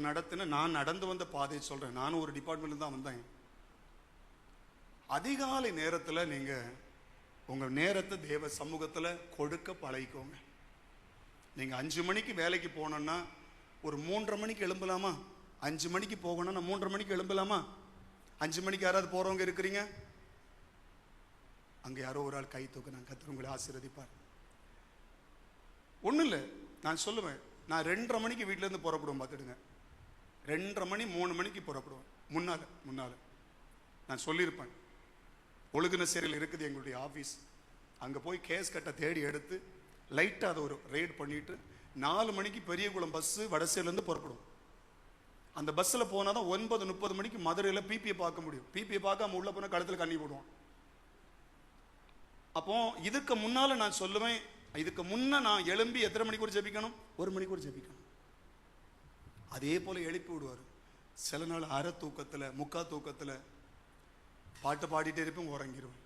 நடத்தின நான் நடந்து வந்த பாதையை சொல்றேன். நானும் ஒரு டிபார்ட்மெண்ட்ல தான் வந்தேன். அதிகாலை நேரத்துல நீங்க உங்க நேரத்தை தேவ சமூகத்துல கொடுக்க பழகிக்கோங்க. நீங்க 5 மணிக்கு வேலைக்கு போனோம்னா ஒரு 3:30 மணிக்கு எழும்பலாமா? 5 மணிக்கு போகணும்னா 3:30 மணிக்கு எழும்பலாமா? 5 மணிக்கு யாராவது போறவங்க இருக்கிறீங்க? அங்க யாரோ ஒரு ஆள் கை தூக்கு. நான் கர்த்தர் உங்களை ஆசீர்வதிப்பார். ஒன்றும் இல்லை, நான் சொல்லுவேன், நான் 2:30 மணிக்கு வீட்டில இருந்து புறப்படுவேன். பார்த்துடுங்க, 2:30 மணி 3 மணிக்கு புறப்படுவேன். முன்னால நான் சொல்லியிருப்பேன், ஒழுகுன சேரில் இருக்குது எங்களுடைய ஆஃபீஸ். அங்கே போய் கேஸ் கட்ட தேடி எடுத்து லைட்டாக அதை ஒரு ரைட் பண்ணிட்டு 4 மணிக்கு பெரியகுளம் பஸ்ஸு வடசேரிலேருந்து புறப்படும். அந்த பஸ்ஸில் போனால் தான் 9:30 மணிக்கு மதுரையில் பிபியை பார்க்க முடியும். பிபியை பார்க்காம உள்ள போனால் கழுத்தில் கண்ணி போடுவோம். அப்போ இதுக்கு முன்னால் நான் சொல்லுவேன், இதுக்கு முன்ன நான் எழும்பி எத்தனை மணிக்கு ஒரு ஜெபிக்கணும்? 1 மணிக்கு ஒரு ஜெபிக்கணும். அதே போல எழுப்பி விடுவார். சில நாள் அரை தூக்கத்தில் முக்கா தூக்கத்தில் பாட்டு பாடிட்டே இருப்பேன், உறங்கிடுவேன்.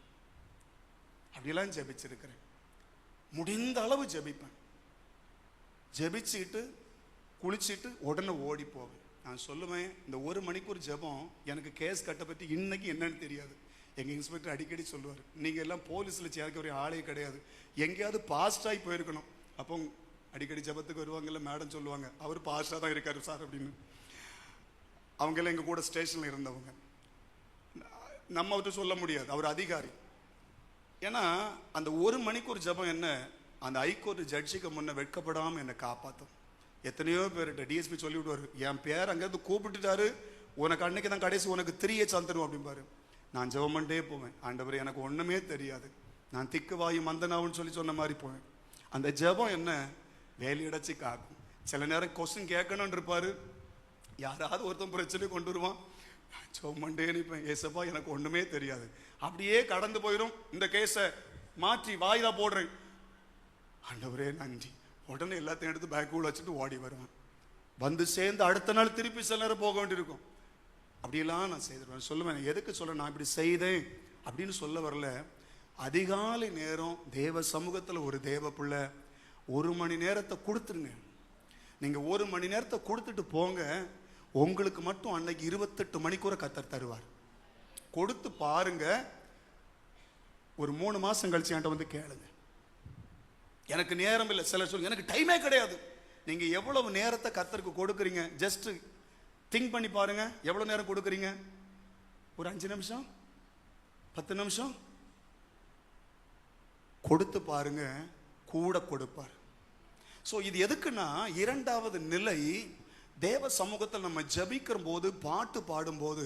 அப்படியெல்லாம் ஜெபிச்சிருக்கிறேன். முடிந்த அளவு ஜெபிப்பேன். ஜெபிச்சுட்டு குளிச்சுட்டு உடனே ஓடி போவேன். நான் சொல்லுவேன், இந்த 1 மணிக்கு ஒரு ஜெபம் எனக்கு கேஸ் கட்ட பற்றி இன்னைக்கு என்னன்னு தெரியாது. எங்கள் இன்ஸ்பெக்டர் அடிக்கடி சொல்லுவார், நீங்கள் எல்லாம் போலீஸில் சேர்க்க ஒரு ஆளே கிடையாது, எங்கேயாவது பாஸ்ட் ஆகி போயிருக்கணும். அப்போ அடிக்கடி ஜெபத்துக்கு வருவாங்கல்ல, மேடம் சொல்லுவாங்க, அவர் பாஸ்டாக தான் இருக்காரு சார் அப்படின்னு. அவங்கெல்லாம் எங்கள் கூட ஸ்டேஷனில் இருந்தவங்க. நம்ம அவர்கிட்ட சொல்ல முடியாது, அவர் அதிகாரி. ஏன்னா அந்த 1 மணிக்கு ஒரு ஜெபம் என்ன, அந்த ஹைகோர்ட் ஜட்ஜுக்கு முன்ன வெட்கப்படாமல் என்னை காப்பாற்றும். எத்தனையோ பேர்கிட்ட டிஎஸ்பி சொல்லி விடுவார், என் பேர் அங்கேருந்து கூப்பிட்டுட்டாரு, உனக்கு அன்னைக்கு தான் கடைசி, உனக்கு 3 தந்துடும் அப்படிம்பாரு. நான் ஜெபம் பண்ணிட்டே போவேன், ஆண்டவர் எனக்கு ஒன்றுமே தெரியாது, நான் திக்கு வாயு மந்தனாவுன்னு சொன்ன மாதிரி போவேன். அந்த ஜெபம் என்ன வேலையடைச்சி காக்கும். சில நேரம் கொஸ்டின் கேட்கணும்னு இருப்பாரு, யாராவது ஒருத்தன் பிரச்சனை கொண்டு வருவான். ஜெபம் பண்ணிட்டே நிற்பேன், ஏசப்பா எனக்கு ஒன்றுமே தெரியாது. அப்படியே கடந்து போயிடும். இந்த கேஸை மாற்றி வாய்தா போடுறேன், ஆண்டவரே நன்றி. உடனே எல்லாத்தையும் எடுத்து பேக்குள்ள வச்சுட்டு ஓடி வருவேன். வந்து சேர்ந்து அடுத்த நாள் திருப்பி சில நேரம் போக வேண்டியிருக்கும். அப்படியெல்லாம் நான் செய்திருவேன். சொல்லுவேன், எதுக்கு சொல்ல நான் இப்படி செய்தேன் அப்படின்னு சொல்ல வரல. அதிகாலை நேரம் தேவ சமூகத்தில் ஒரு தேவ பிள்ளை 1 மணி நேரத்தை கொடுத்துருங்க. நீங்கள் 1 மணி நேரத்தை கொடுத்துட்டு போங்க, உங்களுக்கு மட்டும் அன்னைக்கு 28 மணிக்கூட கர்த்தர் தருவார். கொடுத்து பாருங்க. ஒரு 3 மாசம் கழிச்சு என்கிட்ட வந்து கேளுங்க, எனக்கு நேரம் இல்லை. சிலர் சொல்லுங்க, எனக்கு டைமே கிடையாது. நீங்க எவ்வளவு நேரத்தை கர்த்தருக்கு கொடுக்குறீங்க, ஜஸ்ட் திங்க் பண்ணி பாருங்க. எவ்வளவு நேரம் கொடுக்குறீங்க? ஒரு 5 நிமிஷம் 10 நிமிஷம் கொடுத்து பாருங்க, கூட கொடுப்பார். ஸோ இது எதுக்குன்னா, 2வது நிலை, தேவ சமூகத்தில் நம்ம ஜபிக்கிற போது பாட்டு பாடும்போது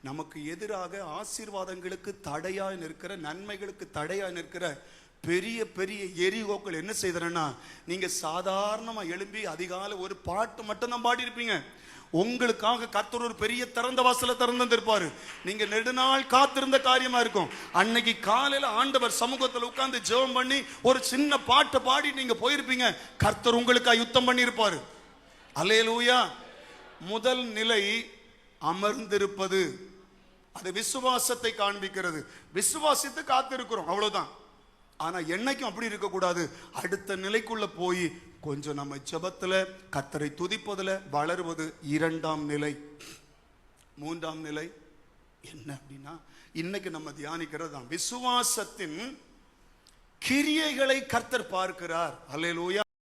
நமக்கு எதிராக ஆசீர்வாதங்களுக்கு தடையாய் நிற்கிற, நன்மைகளுக்கு தடையாய் நிற்கிற பெரிய பெரிய எரிகோக்கள் என்ன செய்தனா, நீங்க சாதாரணமா எழும்பி அதிகாலை ஒரு பாட்டு மட்டும் தான் பாடி இருப்பீங்க. உங்களுக்காக கர்த்தர் ஒரு பெரிய திறந்த வாசலை திறந்திருப்பாரு. நீங்க நெடுநாள் காத்திருந்த காரியமா இருக்கும். அன்னைக்கு காலையில ஆண்டவர் சமூகத்தில் உட்கார்ந்து ஜெபம் பண்ணி ஒரு சின்ன பாட்டை பாடி நீங்க போயிருப்பீங்க. கர்த்தர் உங்களுக்காக யுத்தம் பண்ணி இருப்பாரு. அல்லேலூயா. முதல் நிலை அமர்ந்திருப்பது, அது விசுவாசத்தை காண்பிக்கிறது. விசுவாசித்து காத்திருக்கிறோம், அவ்வளவுதான். ஆனா என்னைக்கும் அப்படி இருக்கக்கூடாது. அடுத்த நிலைக்குள்ள போய் கொஞ்சம் நம்ம ஜெபத்துல கர்த்தரை துதிப்பதுல வளருவது 2ஆம் நிலை. 3ஆம் நிலை என்ன அப்படின்னா, இன்னைக்கு நம்ம தியானிக்கிறது தான் விசுவாசத்தின் கிரியைகளை கர்த்தர் பார்க்கிறார். அல்லேலூயா.